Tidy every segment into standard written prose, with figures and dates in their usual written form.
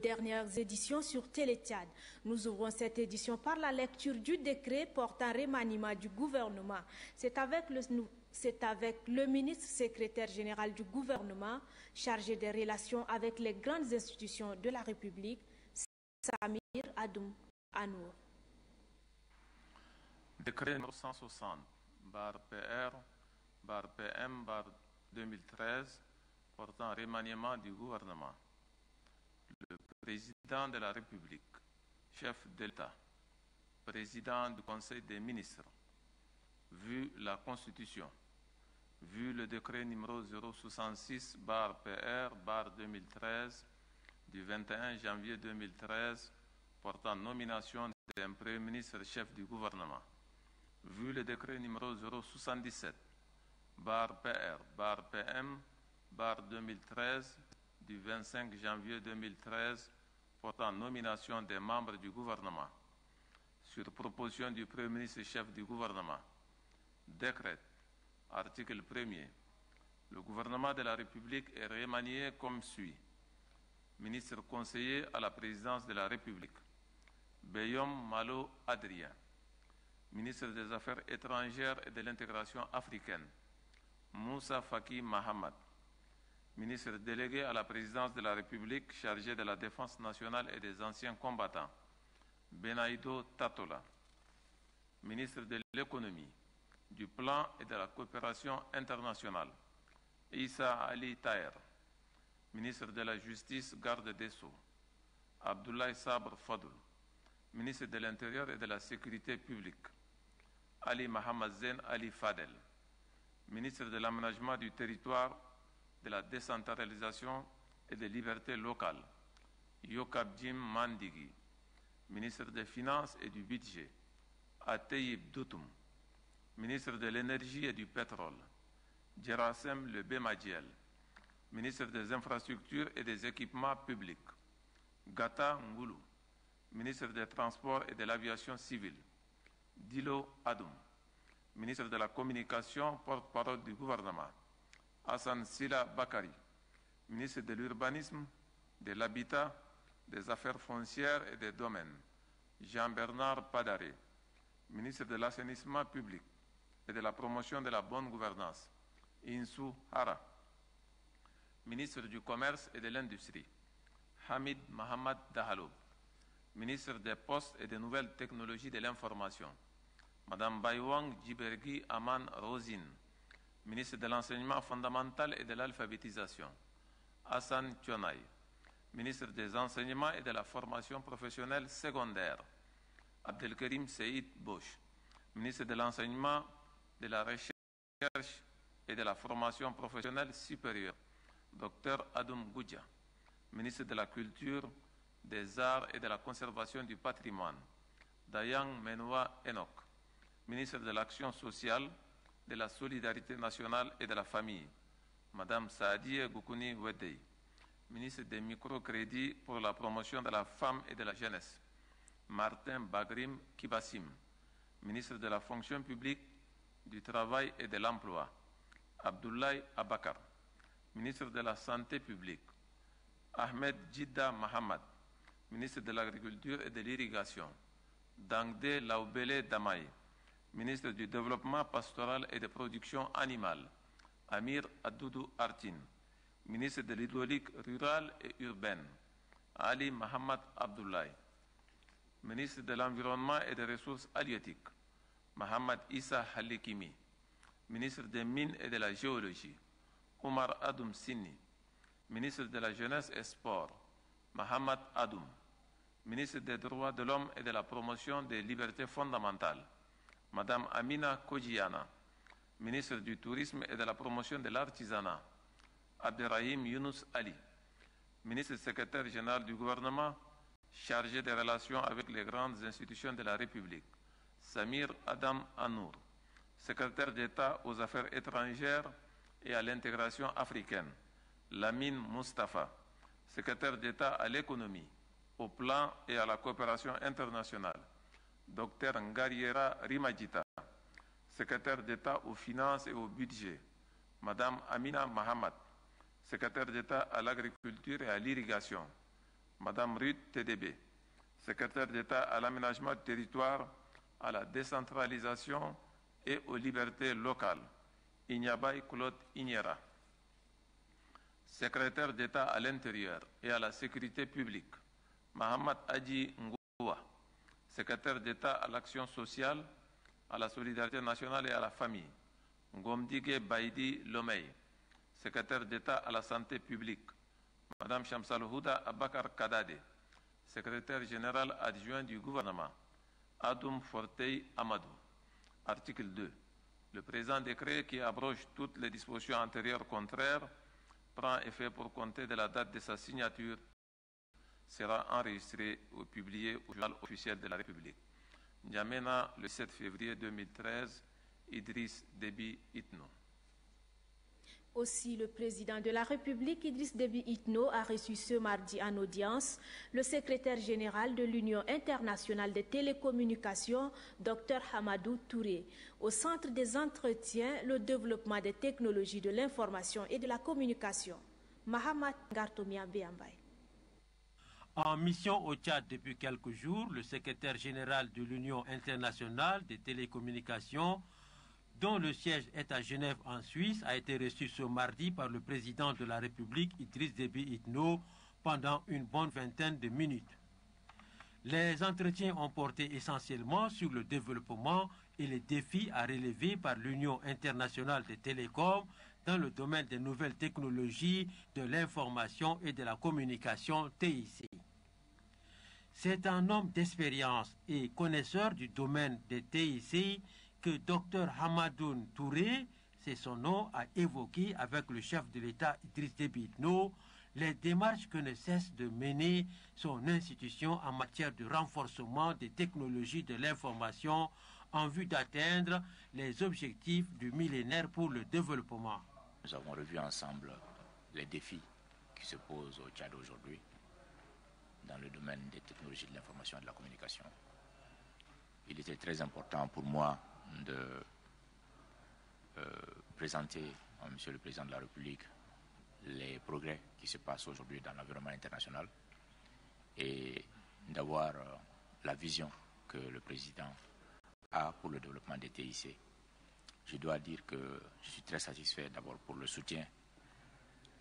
dernières éditions sur Téléthiad. Nous ouvrons cette édition par la lecture du décret portant remaniement du gouvernement. C'est avec le ministre secrétaire général du gouvernement chargé des relations avec les grandes institutions de la République, Samir Adoum Anour. Décret numéro 160, PR/PM/2013 portant remaniement du gouvernement. Le président de la République, chef de l'État, président du Conseil des ministres, vu la Constitution, vu le décret numéro 066/PR/2013 du 21 janvier 2013 portant nomination d'un Premier ministre chef du gouvernement, vu le décret numéro 077/PR/PM/2013 du 25 janvier 2013 portant nomination des membres du gouvernement, sur proposition du Premier ministre chef du gouvernement, décrète, article 1er, le gouvernement de la République est remanié comme suit. Ministre conseiller à la présidence de la République, Beyom Malo Adrien. Ministre des Affaires étrangères et de l'intégration africaine, Moussa Faki Mahamad. Ministre délégué à la présidence de la République chargé de la défense nationale et des anciens combattants, Benaïdo Tatola. Ministre de l'économie, du plan et de la coopération internationale, Issa Ali Taher. Ministre de la Justice, garde des Sceaux, Abdoulaye Sabre Fadoul. Ministre de l'Intérieur et de la Sécurité publique, Ali Mohamed Zen Ali Fadel. Ministre de l'Aménagement du territoire, de la décentralisation et des libertés locales, Yokab Jim Mandigi. Ministre des Finances et du Budget, Ateyib Doutoum. Ministre de l'Énergie et du Pétrole, Djerassem Lebemadiel. Ministre des Infrastructures et des Équipements publics, Gata Ngoulou. Ministre des Transports et de l'Aviation civile, Dilo Adoum. Ministre de la Communication, porte-parole du gouvernement, Hassan Sila Bakari. Ministre de l'Urbanisme, de l'Habitat, des Affaires foncières et des Domaines, Jean-Bernard Padaré. Ministre de l'Assainissement public et de la Promotion de la bonne gouvernance, Insou Hara. Ministre du Commerce et de l'Industrie, Hamid Mohamed Dahaloub. Ministre des Postes et des Nouvelles Technologies de l'Information, Madame Baywang Djibergi Aman Rosine. Ministre de l'Enseignement fondamental et de l'Alphabétisation, Hassan Thionay. Ministre des Enseignements et de la Formation professionnelle secondaire, Abdelkarim Seïd Bosch. Ministre de l'Enseignement, de la Recherche et de la Formation professionnelle supérieure, Dr Adoum Goudja. Ministre de la Culture, des Arts et de la Conservation du patrimoine, Dayang Menoua Enoch. Ministre de l'Action sociale, de la Solidarité nationale et de la Famille, Madame Saadie Goukouni Wedei. Ministre des microcrédits pour la promotion de la femme et de la jeunesse, Martin Bagrim Kibassim. Ministre de la Fonction publique, du Travail et de l'Emploi, Abdoulaye Abakar. Ministre de la Santé publique, Ahmed Jidda Mahamad. Ministre de l'Agriculture et de l'Irrigation, Dangde Laoubele Damaï. Ministre du Développement pastoral et de production animale, Amir Adoudou Artin. Ministre de l'Hydraulique rurale et urbaine, Ali Mohamed Abdoulaye. Ministre de l'Environnement et des Ressources halieutiques, Mohamed Issa Halikimi. Ministre des Mines et de la Géologie, Omar Adoum Sini. Ministre de la Jeunesse et Sport, Mohamed Adoum. Ministre des Droits de l'Homme et de la Promotion des Libertés fondamentales, Madame Amina Kodjiana. Ministre du Tourisme et de la Promotion de l'Artisanat, Abderrahim Younous Ali. Ministre secrétaire général du gouvernement, chargé des relations avec les grandes institutions de la République, Samir Adam Anour. Secrétaire d'État aux Affaires étrangères et à l'intégration africaine, Lamine Mustafa. Secrétaire d'État à l'économie, au plan et à la coopération internationale, Dr Ngariera Rimajita. Secrétaire d'État aux finances et au budget, Madame Amina Mahamad. Secrétaire d'État à l'agriculture et à l'irrigation, Madame Ruth TDB, secrétaire d'État à l'aménagement du territoire, à la décentralisation et aux libertés locales, Ignabay Claude Ignera. Secrétaire d'État à l'intérieur et à la sécurité publique, Mahamad Adji Ngoua. Secrétaire d'État à l'action sociale, à la solidarité nationale et à la famille, Ngomdige Baïdi Lomey. Secrétaire d'État à la santé publique, Madame Shamsal Houda Abakar Kadade. Secrétaire général adjoint du gouvernement, Adoum Fortey Amadou. Article 2. Le présent décret qui abroge toutes les dispositions antérieures contraires prend effet pour compter de la date de sa signature, sera enregistré ou publié au journal officiel de la République. N'Djamena, le 7 février 2013, Idriss Déby Itno. Aussi, le président de la République, Idriss Déby Itno, a reçu ce mardi en audience le secrétaire général de l'Union internationale des télécommunications, Dr Hamadou Touré, au centre des entretiens, le développement des technologies de l'information et de la communication. Mahamat Gartomia Béambay. En mission au Tchad depuis quelques jours, le secrétaire général de l'Union internationale des télécommunications, dont le siège est à Genève en Suisse, a été reçu ce mardi par le président de la République, Idriss Déby Itno, pendant une bonne vingtaine de minutes. Les entretiens ont porté essentiellement sur le développement et les défis à relever par l'Union internationale des télécoms dans le domaine des nouvelles technologies de l'information et de la communication TIC. C'est un homme d'expérience et connaisseur du domaine des TIC que Dr Hamadoun Touré, c'est son nom, a évoqué avec le chef de l'État Idriss Déby Itno les démarches que ne cesse de mener son institution en matière de renforcement des technologies de l'information en vue d'atteindre les objectifs du millénaire pour le développement. Nous avons revu ensemble les défis qui se posent au Tchad aujourd'hui dans le domaine des technologies de l'information et de la communication. Il était très important pour moi de présenter à Monsieur le Président de la République les progrès qui se passent aujourd'hui dans l'environnement international et d'avoir la vision que le Président a pour le développement des TIC. Je dois dire que je suis très satisfait d'abord pour le soutien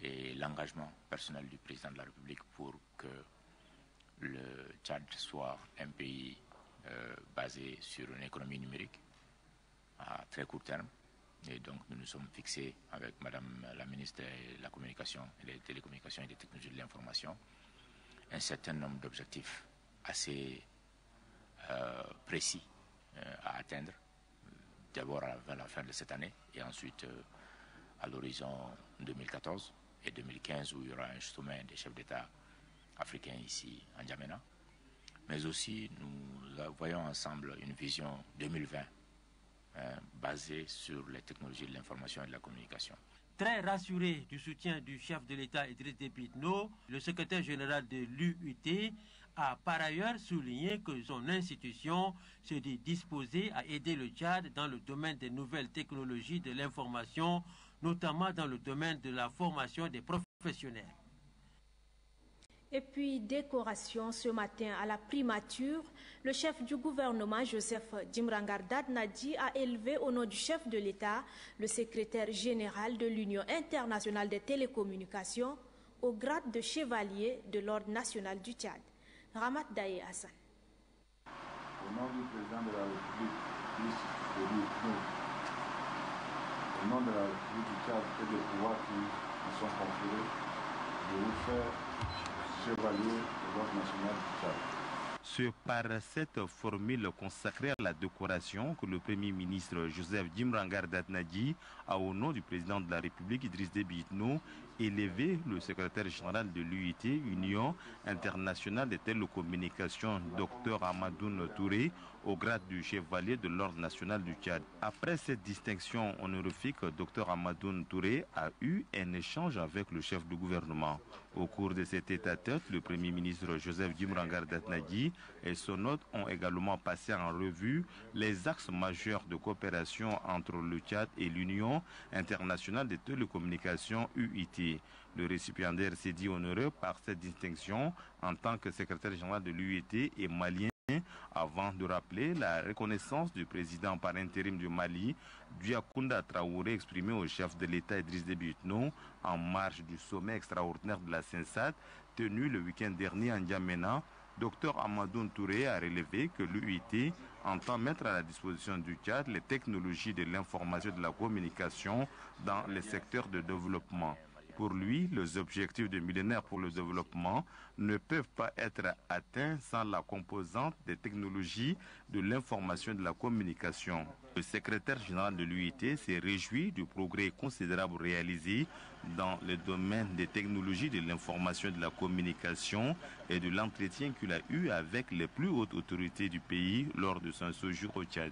et l'engagement personnel du Président de la République pour que le Tchad soit un pays basé sur une économie numérique à très court terme. Et donc nous nous sommes fixés avec Madame la ministre de la Communication et des Télécommunications et des Technologies de l'Information un certain nombre d'objectifs assez précis à atteindre, d'abord à la fin de cette année et ensuite à l'horizon 2014 et 2015 où il y aura un sommet des chefs d'État africains ici en N'Djamena. Mais aussi nous voyons ensemble une vision 2020 basée sur les technologies de l'information et de la communication. Très rassuré du soutien du chef de l'État Idriss Déby Itno, le secrétaire général de l'UIT a par ailleurs souligné que son institution se dit disposée à aider le Tchad dans le domaine des nouvelles technologies de l'information, notamment dans le domaine de la formation des professionnels. Et puis, décoration ce matin à la primature, le chef du gouvernement, Joseph Djimrangar Dadnadji, a élevé au nom du chef de l'État le secrétaire général de l'Union internationale des télécommunications au grade de chevalier de l'Ordre national du Tchad. Ramat Daye Hassan. Au nom du président de la République, au nom de la République du Tchad et des pouvoirs qui nous sont conférés, je vous fais chevalier de l'Ordre national du Tchad. C'est par cette formule consacrée à la décoration que le Premier ministre Joseph Djimrangar Dadnadji a, au nom du président de la République Idriss Déby Itno, élevé le secrétaire général de l'UIT, Union internationale des télécommunications, Dr Hamadoun Touré, au grade du chevalier de l'Ordre national du Tchad. Après cette distinction honorifique, Dr Hamadoun Touré a eu un échange avec le chef du gouvernement. Au cours de cet état-tête, le Premier ministre Joseph Djimrangar Dadnadji et son hôte ont également passé en revue les axes majeurs de coopération entre le Tchad et l'Union internationale des télécommunications UIT. relevé. Le récipiendaire s'est dit honoré par cette distinction en tant que secrétaire général de l'UET et malien, avant de rappeler la reconnaissance du président par intérim du Mali, Dioukunda Traoré, exprimé au chef de l'État Idriss Déby Itno en marge du sommet extraordinaire de la CENSAD tenu le week-end dernier en N'Djamena. Dr Amadou Touré a relevé que l'UIT entend mettre à la disposition du Tchad les technologies de l'information et de la communication dans les secteurs de développement. Pour lui, les objectifs du millénaire pour le développement ne peuvent pas être atteints sans la composante des technologies de l'information et de la communication. Le secrétaire général de l'UIT s'est réjoui du progrès considérable réalisé dans le domaine des technologies de l'information et de la communication et de l'entretien qu'il a eu avec les plus hautes autorités du pays lors de son séjour au Tchad.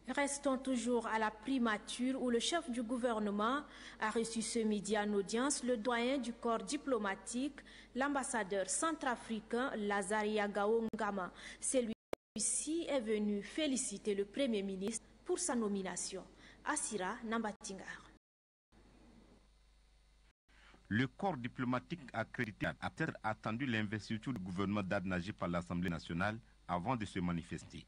Restons toujours à la primature où le chef du gouvernement a reçu ce midi en audience le doyen du corps diplomatique, l'ambassadeur centrafricain Lazare Yagao Ngama. Celui-ci est venu féliciter le Premier ministre pour sa nomination. Assira Nambatingar. Le corps diplomatique accrédité a peut-être attendu l'investiture du gouvernement d'Adnaji par l'Assemblée nationale avant de se manifester.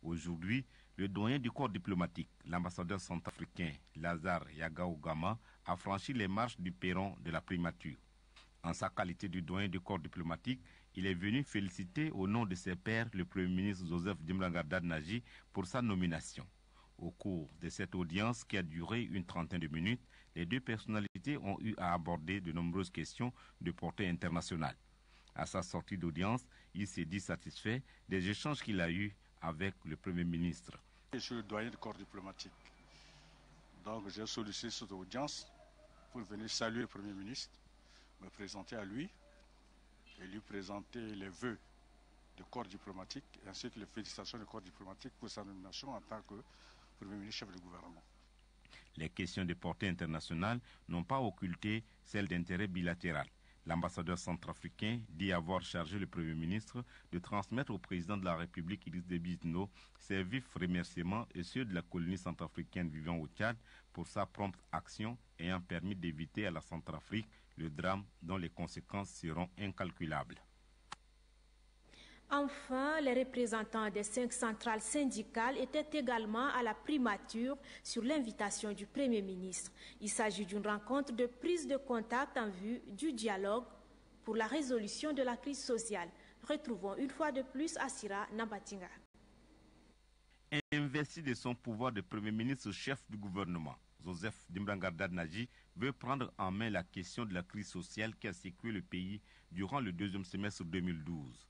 Aujourd'hui, le doyen du corps diplomatique, l'ambassadeur centrafricain Lazare Yagao Ngama, a franchi les marches du perron de la primature. En sa qualité de doyen du corps diplomatique, il est venu féliciter au nom de ses pairs le Premier ministre Joseph Dimrangar Dadnaji pour sa nomination. Au cours de cette audience qui a duré une trentaine de minutes, les deux personnalités ont eu à aborder de nombreuses questions de portée internationale. À sa sortie d'audience, il s'est dit satisfait des échanges qu'il a eus avec le Premier ministre. Je suis le doyen du corps diplomatique. Donc j'ai sollicité cette audience pour venir saluer le Premier ministre, me présenter à lui et lui présenter les vœux du corps diplomatique ainsi que les félicitations du corps diplomatique pour sa nomination en tant que Premier ministre chef du gouvernement. Les questions de portée internationale n'ont pas occulté celles d'intérêt bilatéral. L'ambassadeur centrafricain dit avoir chargé le Premier ministre de transmettre au président de la République Idriss Déby Itno ses vifs remerciements et ceux de la colonie centrafricaine vivant au Tchad pour sa prompte action ayant permis d'éviter à la Centrafrique le drame dont les conséquences seront incalculables. Enfin, les représentants des 5 centrales syndicales étaient également à la primature sur l'invitation du Premier ministre. Il s'agit d'une rencontre de prise de contact en vue du dialogue pour la résolution de la crise sociale. Retrouvons une fois de plus Assira Nambatinga. Investi de son pouvoir de Premier ministre chef du gouvernement, Joseph Dimrangar Dadnaji veut prendre en main la question de la crise sociale qui a secoué le pays durant le deuxième semestre 2012.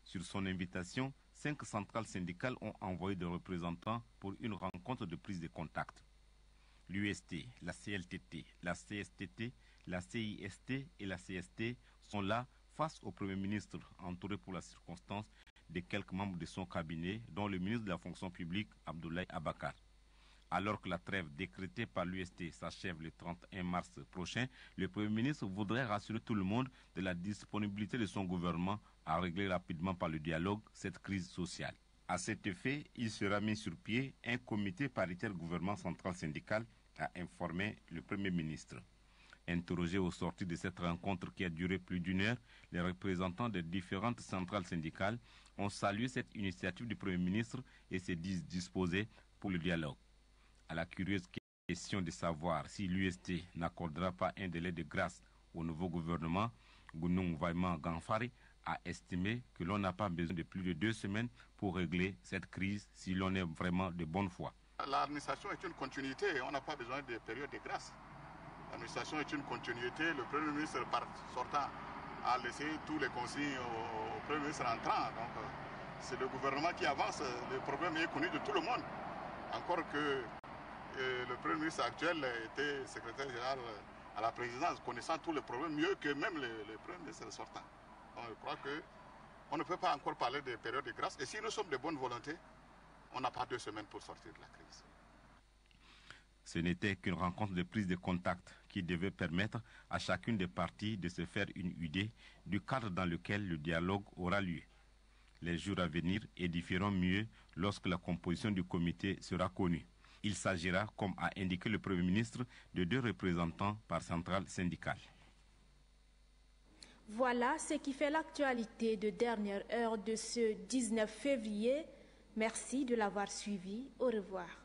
Sur son invitation, 5 centrales syndicales ont envoyé des représentants pour une rencontre de prise de contact. L'UST, la CLTT, la CSTT, la CIST et la CST sont là face au Premier ministre, entouré pour la circonstance de quelques membres de son cabinet, dont le ministre de la fonction publique, Abdoulaye Abakar. Alors que la trêve décrétée par l'UST s'achève le 31 mars prochain, le Premier ministre voudrait rassurer tout le monde de la disponibilité de son gouvernement à régler rapidement par le dialogue cette crise sociale. À cet effet, il sera mis sur pied un comité paritaire gouvernement central syndical, a informé le Premier ministre. Interrogés au sortir de cette rencontre qui a duré plus d'1 heure, les représentants des différentes centrales syndicales ont salué cette initiative du Premier ministre et se disent disposés pour le dialogue. À la curieuse question de savoir si l'UST n'accordera pas un délai de grâce au nouveau gouvernement, Gounoum Vaïman Ganfari a estimé que l'on n'a pas besoin de plus de 2 semaines pour régler cette crise si l'on est vraiment de bonne foi. L'administration est une continuité, on n'a pas besoin de période de grâce. L'administration est une continuité, le Premier ministre sortant a laissé tous les consignes au Premier ministre entrant. Donc c'est le gouvernement qui avance, le problème est connu de tout le monde. Encore que le Premier ministre actuel était secrétaire général à la présidence, connaissant tous les problèmes mieux que même le Premier ministre sortant. Donc je crois qu'on ne peut pas encore parler de période de grâce. Et si nous sommes de bonne volonté, on n'a pas 2 semaines pour sortir de la crise. Ce n'était qu'une rencontre de prise de contact qui devait permettre à chacune des parties de se faire une idée du cadre dans lequel le dialogue aura lieu. Les jours à venir édifieront mieux lorsque la composition du comité sera connue. Il s'agira, comme a indiqué le Premier ministre, de 2 représentants par centrale syndicale. Voilà ce qui fait l'actualité de dernière heure de ce 19 février. Merci de l'avoir suivi. Au revoir.